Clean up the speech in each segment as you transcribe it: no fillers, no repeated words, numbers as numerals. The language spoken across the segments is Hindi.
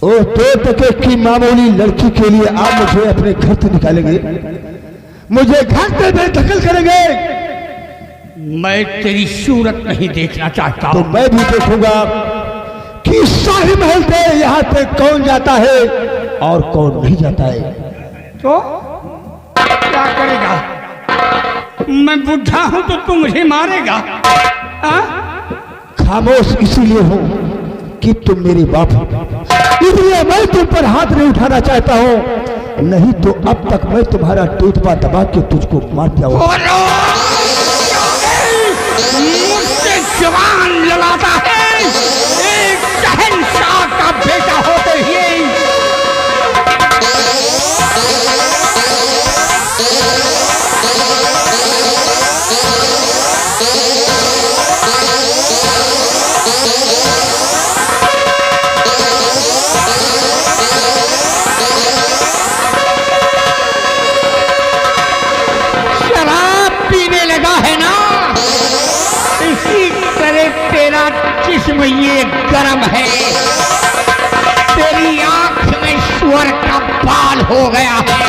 ओ 2 टके की मामूली लड़की के लिए आप मुझे अपने घर से निकालेंगे, मुझे घर से बेदखल करेंगे? मैं तेरी सूरत नहीं देखना चाहता। तो मैं भी देखूंगा कि शाही महल से यहाँ से कौन जाता है और कौन नहीं जाता है। तो क्या करेगा? मैं बुढ़ा हूं तो तू मुझे मारेगा? खामोश इसीलिए हूं कि तुम मेरी बाप हो, इसलिए मैं तुम पर हाथ नहीं उठाना चाहता हूं, नहीं तो अब तक मैं तुम्हारा टूटपा दबा के तुझको मार दिया होगा। मुझसे जवान लड़ाता है, एक शहंशाह का बेटा होते ही। तेरा जिस्म ये गरम है, तेरी आंख में सुअर का बाल हो गया है,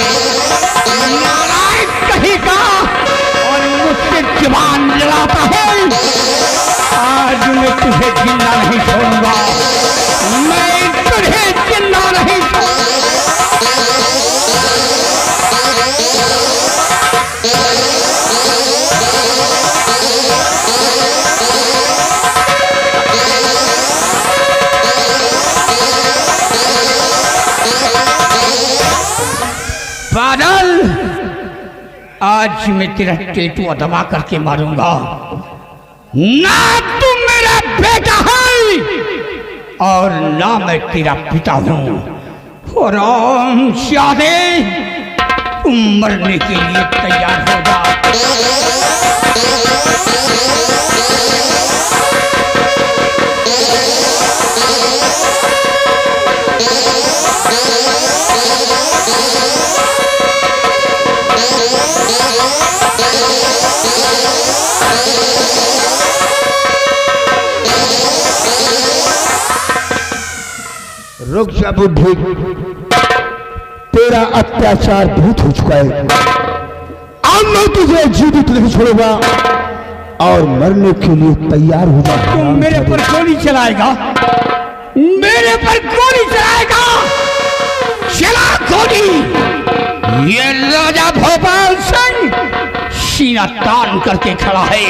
नालायक कहीं का, और मुझसे जवान लड़ाता है। आज मैं तुझे जिंदा नहीं छोड़ूंगा, मैं तुझे जिंदा नहीं बादल, आज मैं तेरा टेटुआ दबा करके मारूंगा। ना तुम मेरा बेटा है और ना मैं तेरा पिता हूं। और शादे, तुम मरने के लिए तैयार हो जा। रुक जा बुद्धि, तेरा अत्याचार बहुत हो चुका है, अब मैं तुझे जीवित नहीं छोड़ूंगा और मरने के लिए तैयार हो जा। तुम मेरे पर गोली चलाएगा? मेरे पर गोली चलाएगा? चला गोली। ये राजा भोपाल सिंह सीना तान करके खड़ा है,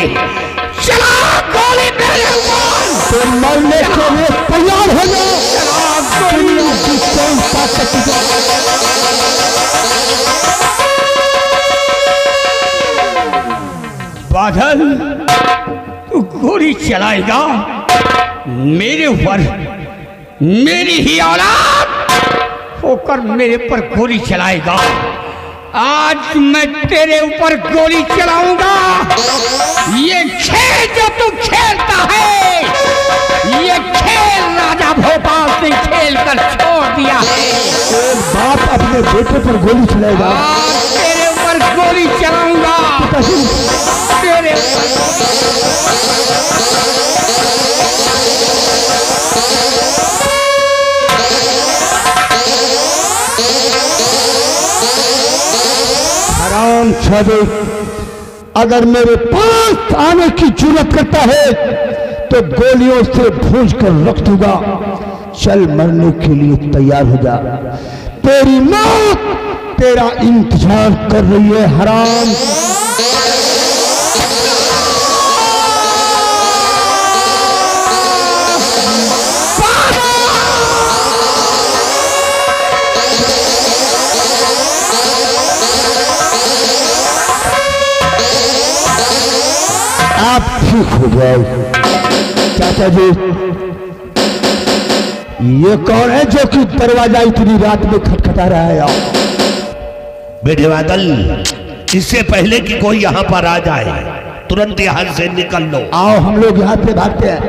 चला गोली मेरे ऊपर। तो मरने के लिए तैयार हो जा। बादल, तू गोली चलाएगा मेरे ऊपर? मेरी ही औलाद होकर मेरे पर गोली चलाएगा? आज मैं तेरे ऊपर गोली चलाऊंगा। ये खेल जो तू खेलता है, ये खेल राजा भोपाल सिंह खेल कर छोड़ दिया है। बाप अपने बेटे पर गोली चलाएगा? तेरे ऊपर गोली चलाऊंगा, तेरे हराम छादे, अगर मेरे पास आने की जरूरत करता है तो गोलियों से भूंज कर रख दूंगा। चल मरने के लिए तैयार हो जा, तेरी मौत तेरा इंतजार कर रही है हराम। आप ठीक हो जाए। चाचा जी, ये कौन है जो कि दरवाजा इतनी रात में खटखटा रहा है? बेटे बादल, इससे पहले कि कोई यहाँ पर आ जाए तुरंत यहाँ से निकल लो। आओ हम लोग यहाँ से भागते हैं।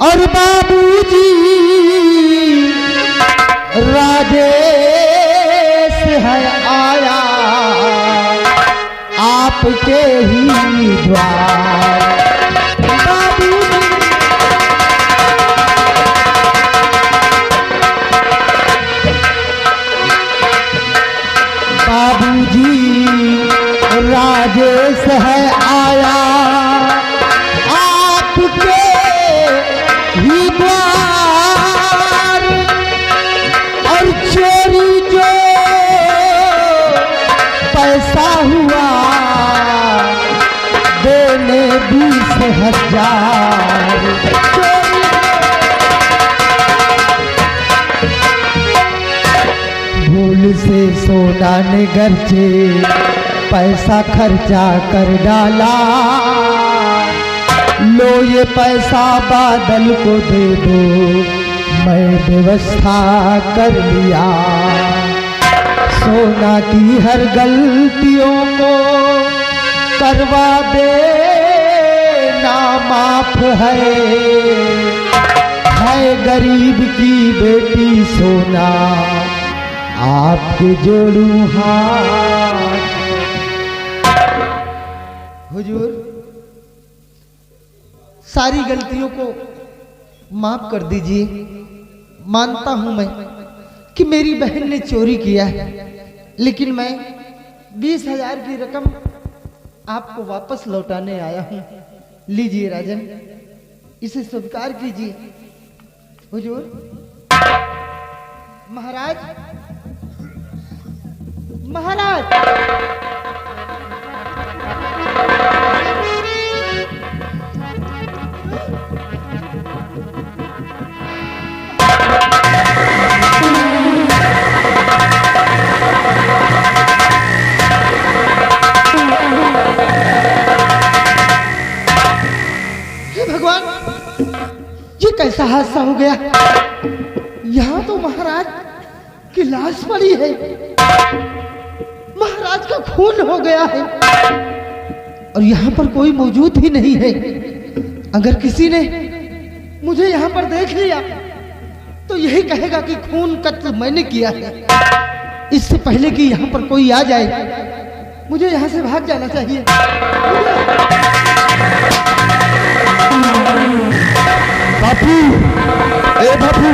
और बाबूजी राजेश है आया आपके ही द्वार। बाबूजी राजेश है आया आपके ही द्वार। और चोरी जो पैसा हुआ देने 20,000। भूल से सोना ने गर्चे पैसा खर्चा कर डाला। लो ये पैसा बादल को दे दो मैं व्यवस्था कर लिया। सोना की हर गलतियों को करवा दे ना माफ है गरीब की बेटी सोना आपके जोड़ू हाथ। हुजूर सारी गलतियों को माफ कर दीजिए। मानता हूं मैं कि मेरी बहन ने चोरी किया है, लेकिन मैं 20,000 की रकम आपको वापस लौटाने आया हूं। लीजिए राजन, इसे स्वीकार कीजिए। हुजूर महाराज महाराज हे भगवान, ये कैसा हादसा हो गया। यहाँ तो महाराज की लाश पड़ी है, महाराज का खून हो गया है और यहाँ पर कोई मौजूद ही नहीं है। अगर किसी ने मुझे यहाँ पर देख लिया तो यही कहेगा कि खून कत्ल मैंने किया है। इससे पहले कि यहाँ पर कोई आ जाए मुझे यहाँ से भाग जाना चाहिए। बापू, ए बापू,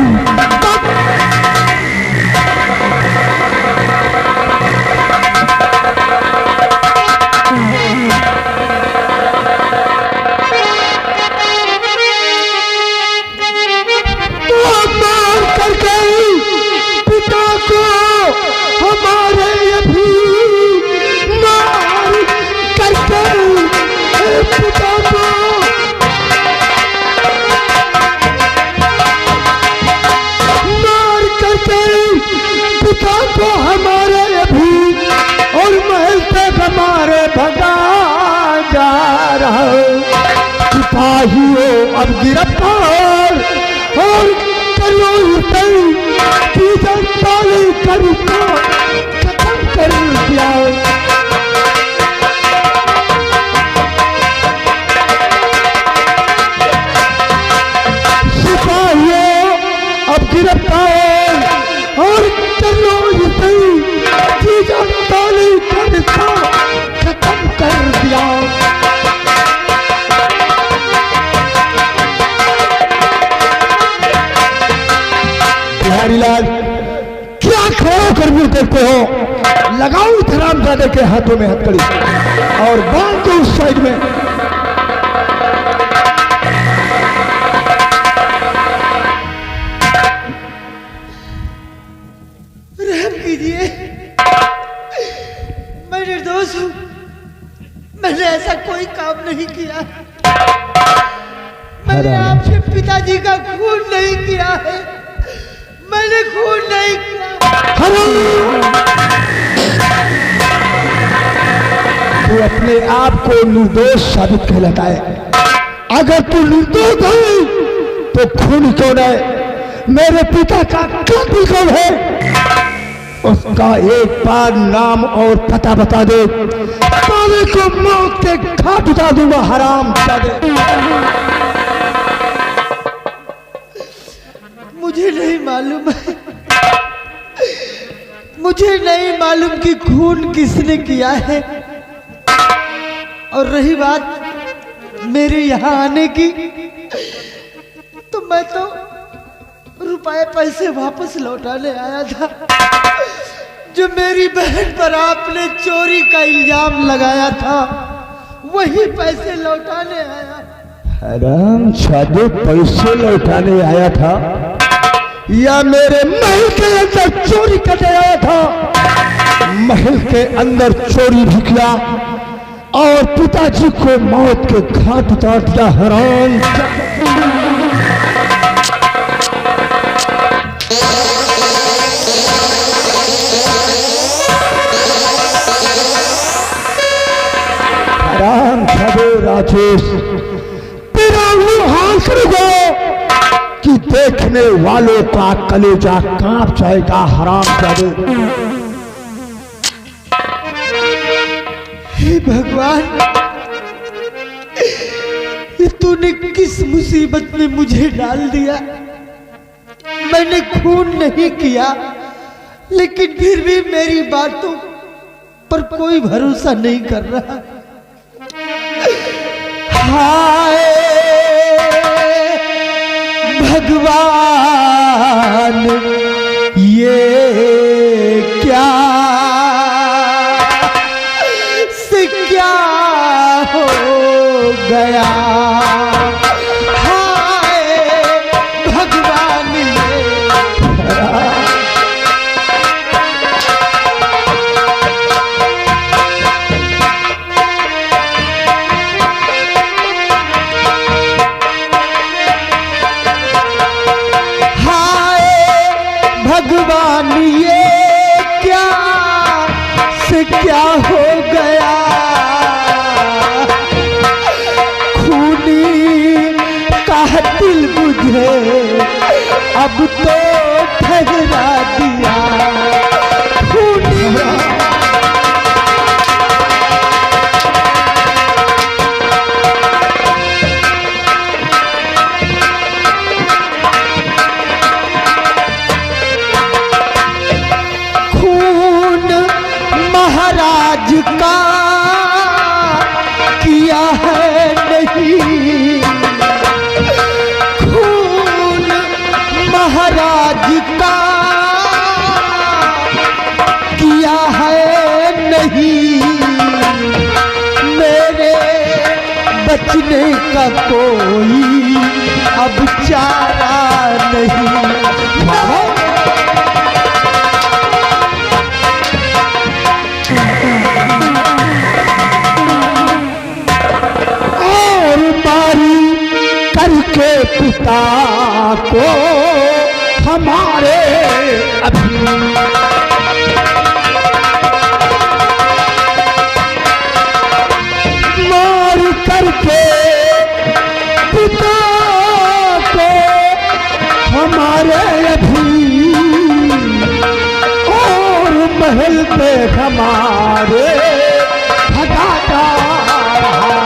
सिपाहियों अब गिरफ्तार और करो की जनता ने करता खत्म कर दिया। सिपाहियों अब गिरफ्तार और करो की जनता ने करता खत्म कर दिया। लाल क्या खड़े होकर मुंह देखते हो। लगाओ इस हरामजादे के हाथों में हथकड़ी और बांध दो उस साइड में। रहम कीजिए, मैं निर्दोष हूं। मैंने ऐसा कोई काम नहीं किया। मैंने आपके पिताजी का खून नहीं किया है। मैंने खून नहीं किया। तू अपने आप को निर्दोष साबित कहलाता है। अगर तू निर्दोष है तो खून कौन है? मेरे पिता का कातिल कौन है? उसका एक बार नाम और पता बता दे, तारे को मौत के घाट उतार दूंगा। हराम जादे। मालूम है, मुझे नहीं मालूम कि खून किसने किया है। और रही बात मेरे यहाँ आने की, तो मैं तो रुपए पैसे वापस लौटाने आया था। जो मेरी बहन पर आपने चोरी का इल्जाम लगाया था, वही पैसे लौटाने आया। हराम जादे पैसे लौटाने आया था या मेरे महल के अंदर चोरी करने आया था? महल के अंदर चोरी भी किया और पिताजी को मौत के घाट उतार दिया। हराम हराम जादे राजेश, तेरा वो हासिल हो कि देखने वालों का कलेजा कांप जाएगा। हराम जादे, हे भगवान, ये तूने किस मुसीबत में मुझे डाल दिया। मैंने खून नहीं किया, लेकिन फिर भी मेरी बातों पर कोई भरोसा नहीं कर रहा। हाय भगवान, ये क्या से क्या हो गया। हाय भगवान, भगवान ये क्या से क्या हो गया। खूनी कातिल मुझे अब तो ठहरा दिया। खूनी महाराज का किया है नहीं, खून महाराज का किया है नहीं। मेरे बचने का कोई अब चारा नहीं। करके पिता को हमारे अभी मार करके पिता को हमारे अभी, और महल पे हमारे भगाता रहा।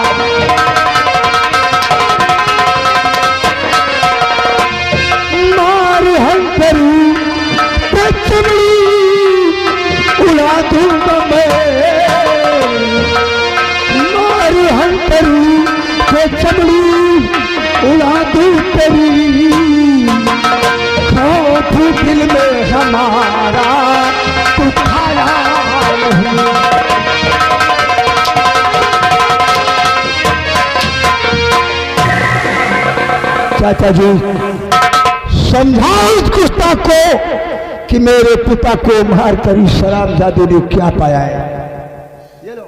उड़ा दूंगा मैं, मारी हम करूं तो चमड़ी उड़ा दूं तेरी। खौफ दिल में हमारा तू खाया नहीं। चाचा जी, समझाओ इस गुस्ताख को कि मेरे पिता को मारकर इस हरामजादे ने क्या पाया है। ये लो।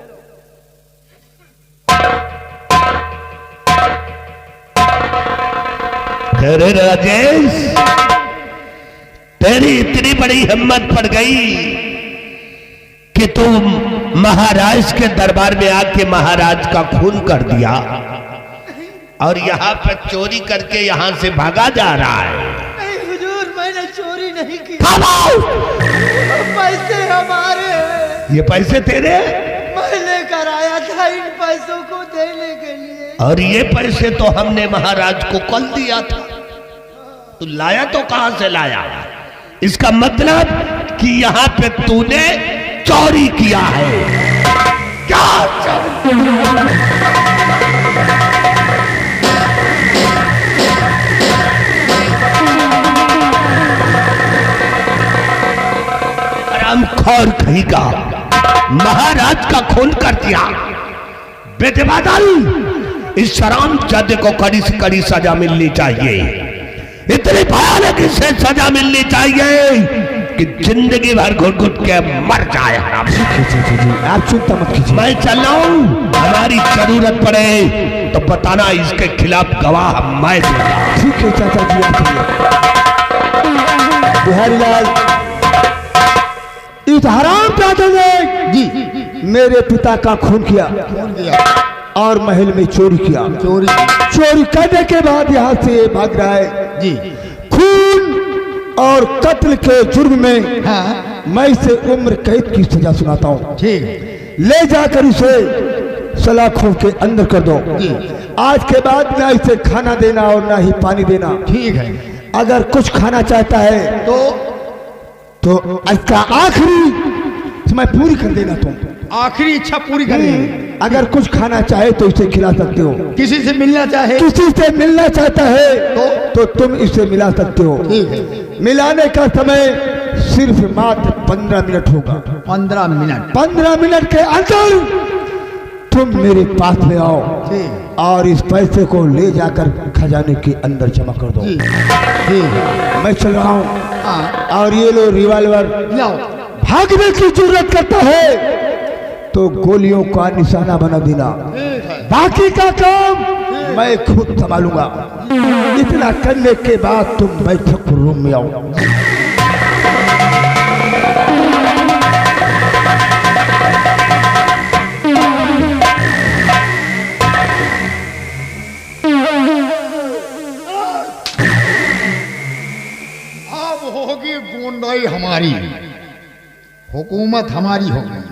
अरे राजेश, तेरी इतनी बड़ी हिम्मत पड़ गई कि तुम महाराज के दरबार में आके महाराज का खून कर दिया और यहाँ पर चोरी करके यहाँ से भागा जा रहा है। नहीं हुजूर, मैंने चोरी नहीं की। खाओ। पैसे हमारे हैं। ये पैसे तेरे? मैं लेकर आया था इन पैसों को देने के लिए। और ये पैसे तो हमने महाराज को कल दिया था। तू लाया तो कहां से लाया? इसका मतलब कि यहां पे तूने चोरी किया है। क्या हरामखोर कहीं का, महाराज का खून कर दिया। बेटे बादल, इस शरामजादे को कड़ी से कड़ी सजा मिलनी चाहिए। इतनी भयानक इसे सजा मिलनी चाहिए कि जिंदगी भर घुट घुट के मर जाए। आप चिंता मत कीजिए, मैं चल रहा हूं। हमारी जरूरत पड़े तो बताना, इसके खिलाफ गवाह मैं दूंगा। ठीक है चाचा जी, आप बिहारी लाल, इस हरामजादे ने जी मेरे पिता का खून किया और महल में चोरी किया। चोरी करने के बाद यहाँ से भाग रहा है जी। खून और कत्ल के जुर्म में मैं इसे उम्र कैद की सजा सुनाता हूँ। ठीक, ले जाकर इसे सलाखों के अंदर कर दो। आज के बाद ना इसे खाना देना और ना ही पानी देना। ठीक है। अगर कुछ खाना चाहता है तो इसका आखिरी समय पूरी कर देना। तुम आखिरी इच्छा पूरी करें। अगर कुछ खाना चाहे तो इसे खिला सकते हो। किसी से मिलना चाहे, किसी से मिलना चाहता है तो तुम इसे मिला सकते हो। मिलाने का समय सिर्फ मात्र 15 मिनट होगा। 15 मिनट। 15 मिनट के अंदर तुम मेरे पास में आओ और इस पैसे को ले जाकर खजाने के अंदर जमा कर दो। मैं चल रहा हूँ। और ये लो रिवॉल्वर, भागने की जरूरत करता है तो गोलियों का निशाना बना देना। बाकी का काम मैं खुद संभालूंगा। इतना करने के बाद तुम बैठक रूम में आओ। अब होगी गुंडाई हमारी, हुकूमत हमारी होगी।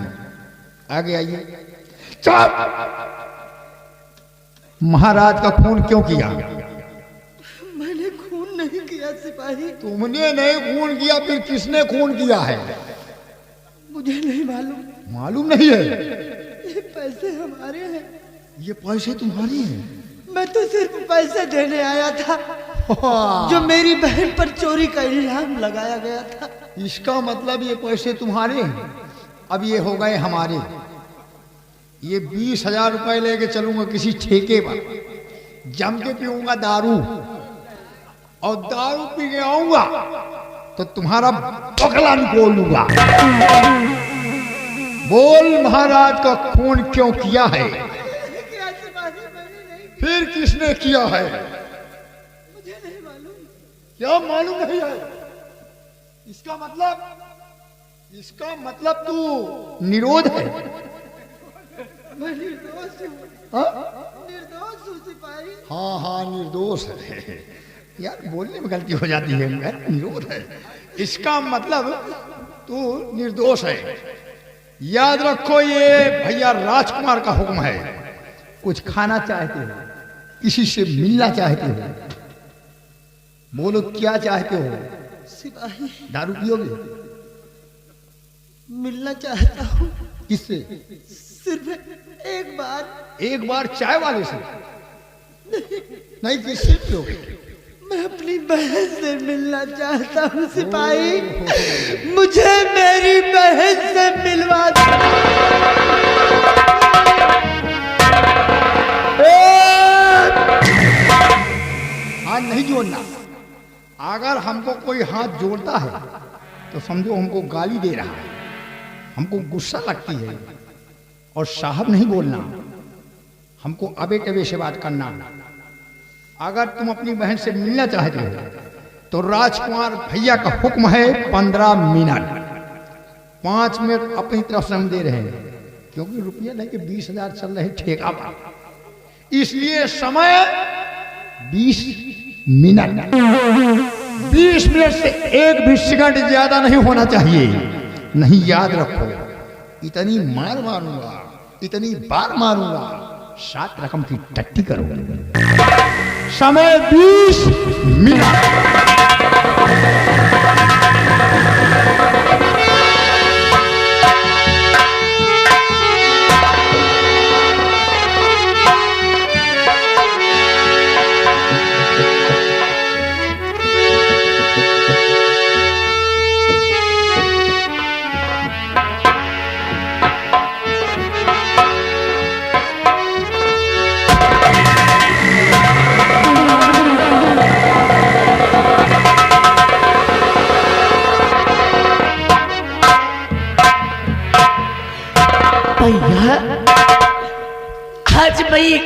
आगे आइए। चुप! महाराज का खून क्यों किया? मैंने खून नहीं किया सिपाही। तुमने नहीं खून किया, फिर किसने खून किया है? मुझे नहीं मालूम। मालूम नहीं है? ये पैसे हमारे हैं। ये पैसे तुम्हारे हैं? मैं तो सिर्फ पैसे देने आया था जो मेरी बहन पर चोरी का इल्जाम लगाया गया था। इसका मतलब ये पैसे तुम्हारे हैं, अब ये हो गए हमारे। ये 20,000 रुपए लेके चलूंगा किसी ठेके पर, जम के पीऊंगा दारू, और दारू पी के आऊंगा तो तुम्हारा बकला निकोल लूंगा। बोल, महाराज का खून क्यों किया है? फिर किसने किया है? मुझे नहीं मालूम। क्या मालूम नहीं है? इसका मतलब तू निरोध है। मैं निर्दोष हूँ। हाँ? निर्दोष हूँ सिपाही। हाँ निर्दोष है। यार बोलने में गलती हो जाती है। निरोध है, इसका मतलब तू निर्दोष है। याद रखो, ये भैया राजकुमार का हुक्म है। कुछ खाना चाहते हो, किसी से मिलना चाहते हो, बोलो क्या चाहते हो? सिपाही, दारू पियोगे? मिलना चाहता हूँ। किससे? सिर्फ एक बार। एक बार चाय वाले से? नहीं, किससे पियोगे? मैं अपनी बहन से मिलना चाहता हूँ सिपाही। मुझे मेरी बहन से मिलवा दो। हाथ नहीं जोड़ना। अगर हमको कोई हाथ जोड़ता है तो समझो हमको गाली दे रहा है, हमको गुस्सा लगती है। और साहब नहीं बोलना, हमको अबे टबे से बात करना। अगर तुम अपनी बहन से मिलना चाहते हो तो राजकुमार भैया का हुक्म है 15 मिनट। 5 मिनट अपनी तरफ से हम दे रहे हैं, क्योंकि रुपया नहीं कि 20,000 चल रहे ठेका पर, इसलिए समय 20 मिनट। 20 मिनट से एक भी सेकंड ज्यादा नहीं होना चाहिए। नहीं, याद रखो, इतनी मार मारूंगा, इतनी बार मारूंगा, 7 रकम की टट्टी करूंगा। समय 20 मिनट।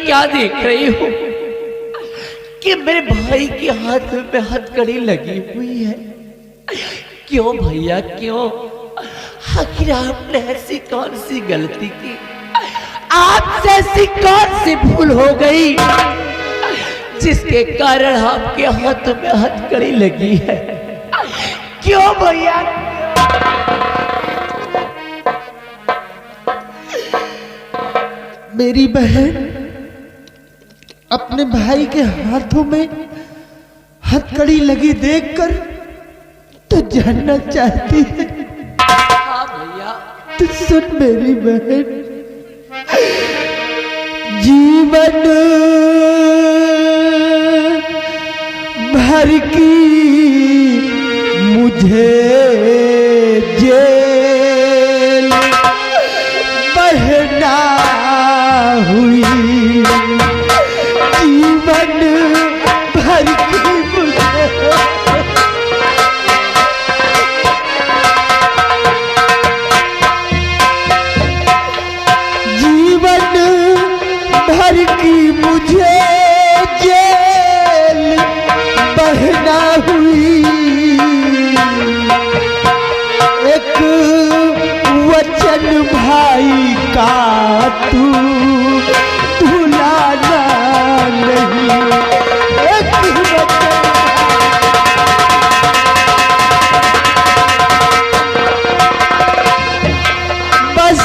क्या देख रही हो कि मेरे भाई के हाथ में हथकड़ी लगी हुई है? क्यों भैया क्यों? आखिर आपने ऐसी कौन सी गलती की? आपसे ऐसी कौन सी भूल हो गई जिसके कारण आपके हाथ में हथकड़ी लगी है? क्यों भैया? मेरी बहन अपने भाई के हाथों में हथकड़ी लगी देखकर तो जानना चाहती है। हाँ भैया। तो सुन मेरी बहन, जीवन भर की मुझे जेल बहना हुई, जीवन भर की मुझे जीवन भर की मुझे जेल बहना हुई। एक वचन भाई का तू भुलाना नहीं, एक वचन बस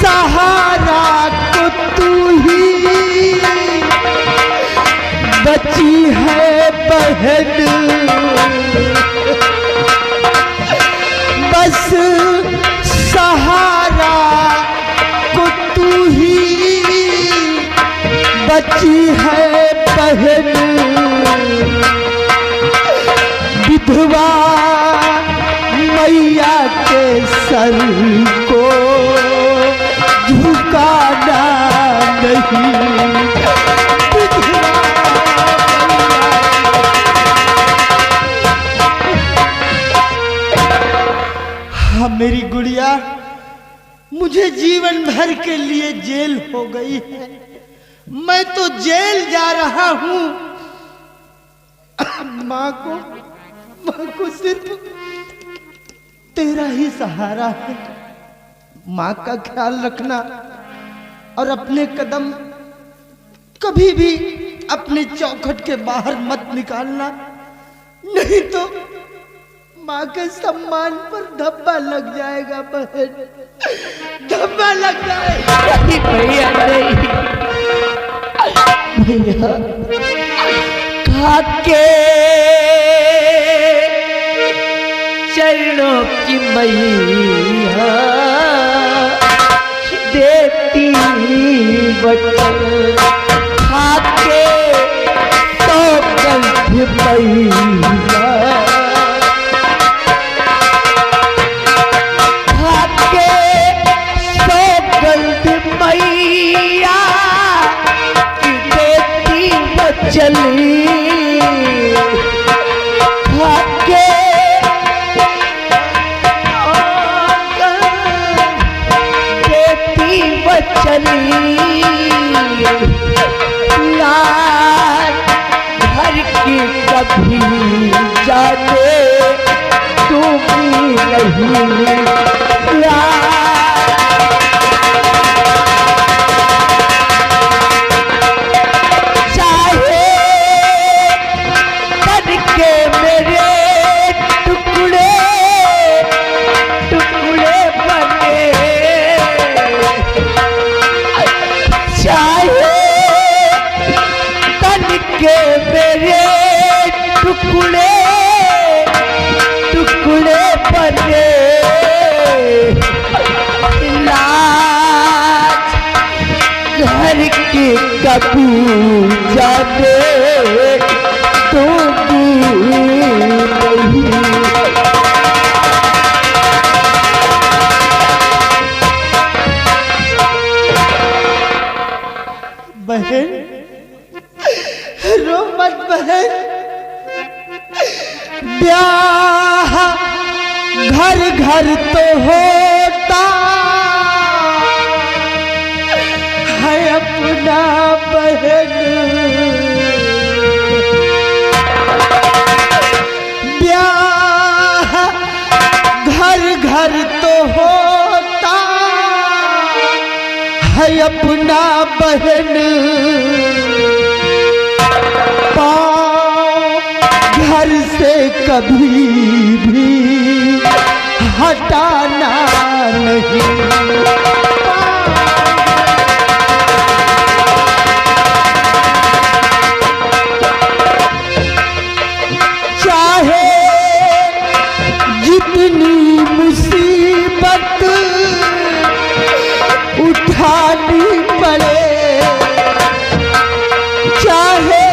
सहारा को तू ही बची है बहन, बस सहारा को तू ही बची है बहन। विधवा मैया के सर को झुकाना नहीं, हाँ मेरी गुड़िया, मुझे जीवन भर के लिए जेल हो गई है। मैं तो जेल जा रहा हूं। माँ को सिर्फ तेरा ही सहारा है। माँ का ख्याल रखना और अपने कदम कभी भी अपने चौखट के बाहर मत निकालना, नहीं तो माँ के सम्मान पर धब्बा लग जाएगा बहन, धब्बा लग जाएगा। नहीं भैया नहीं भैया, खाके चरणों की मैया देती वचन, खाके तो गंध मैया, खाके तो गंध मैया की देती वचन, खाके चली लाल घर की कभी जाने दूंगी नहीं, चाहे बन के मेरे टुकड़े टुकड़े बने, चाहे तन के मेरे टुकड़े टुकड़े बने, लाज घर की कभी जाने दूंगी नहीं। बहन रो मत बहन, ब्याह घर घर तो होता है अपने अपना बहन ब्याह घर घर तो होता है अपना बहन पाँव घर से कभी भी हटाना नहीं। चाहे जितनी मुसीबत उठानी पड़े, चाहे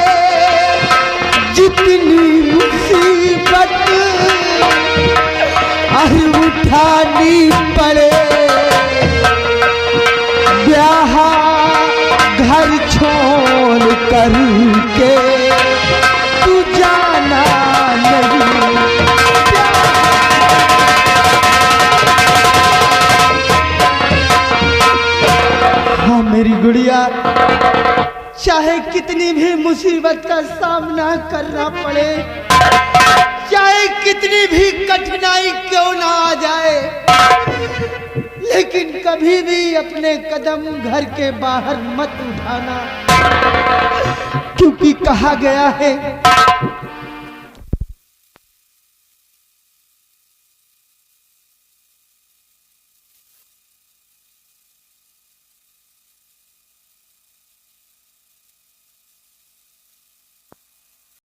जितनी मुसीबत उठानी पड़े, ब्याह घर छोड़ करके तू जाना नहीं। हाँ मेरी गुड़िया, चाहे कितनी भी मुसीबत का सामना करना पड़े, चाहे कितनी भी कठिनाई क्यों ना आ जाए, लेकिन कभी भी अपने कदम घर के बाहर मत उठाना, क्योंकि कहा गया है